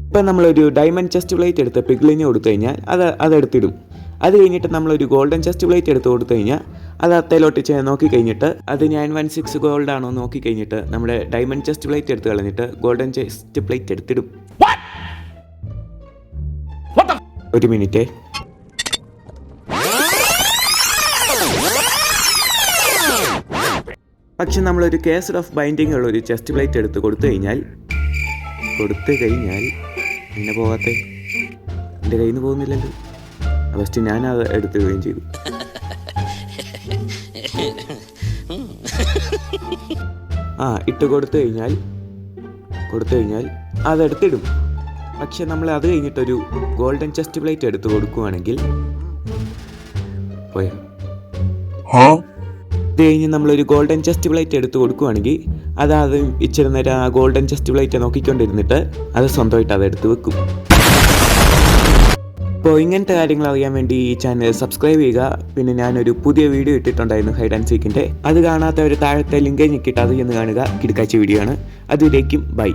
ഇപ്പം നമ്മളൊരു diamond chest plate എടുത്ത് പിഗ്ലിന് കൊടുത്തു കഴിഞ്ഞാൽ അതെടുത്തിടും. അത് കഴിഞ്ഞിട്ട് നമ്മളൊരു ഗോൾഡൻ ചെസ്റ്റ് പ്ലേറ്റ് എടുത്ത് കൊടുത്തു കഴിഞ്ഞാൽ അത് അത്തയിലോട്ട് നോക്കിക്കഴിഞ്ഞിട്ട് അത് 916 ഗോൾഡ് ആണോ നോക്കിക്കഴിഞ്ഞിട്ട് നമ്മുടെ ഡയമണ്ട് ചെസ്റ്റ് പ്ലേറ്റ് എടുത്ത് കളഞ്ഞിട്ട് ഗോൾഡൻ ചെസ്റ്റ് പ്ലേറ്റ് എടുത്തിടും. ഒരു മിനിറ്റ്. പക്ഷെ നമ്മളൊരു കേസർ ഓഫ് ബൈൻഡിങ് ഉള്ള ഒരു ചെസ്റ്റ് പ്ലേറ്റ് എടുത്ത് കൊടുത്തു കഴിഞ്ഞാൽ എന്നെ പോകാത്ത എൻ്റെ കയ്യിൽ നിന്ന് പോകുന്നില്ലല്ലോ. ഫസ്റ്റ് ഞാൻ അത് എടുത്തിടുകയും ചെയ്തു. ഇട്ട് കൊടുത്തു കഴിഞ്ഞാൽ അതെടുത്തിടും. പക്ഷെ നമ്മൾ അത് കഴിഞ്ഞിട്ടൊരു ഗോൾഡൻ ചെസ്റ്റ് പ്ലേറ്റ് എടുത്ത് കൊടുക്കുകയാണെങ്കിൽ ഇത് കഴിഞ്ഞ് നമ്മളൊരു ഗോൾഡൻ ചെസ്റ്റ് പ്ലേറ്റ് എടുത്ത് കൊടുക്കുകയാണെങ്കിൽ അത് ഇച്ചിരി നേരം ആ ഗോൾഡൻ ചെസ്റ്റ് പ്ലേറ്റ് നോക്കിക്കൊണ്ടിരുന്നിട്ട് അത് സ്വന്തമായിട്ട് അതെടുത്ത് വെക്കും. അപ്പോൾ ഇങ്ങനത്തെ കാര്യങ്ങൾ അറിയാൻ വേണ്ടി ഈ ചാനൽ സബ്സ്ക്രൈബ് ചെയ്യുക. പിന്നെ ഞാനൊരു പുതിയ വീഡിയോ ഇട്ടിട്ടുണ്ടായിരുന്നു ഹൈഡ് ആൻഡ് സീക്കിൻ്റെ. അത് കാണാത്തവർ താഴത്തെ ലിങ്ക് ഞെക്കിയിട്ട് അത് ചെന്ന് കാണുക. കിടക്കാച്ച വീഡിയോ ആണ്. അതുവരേക്കും ബൈ.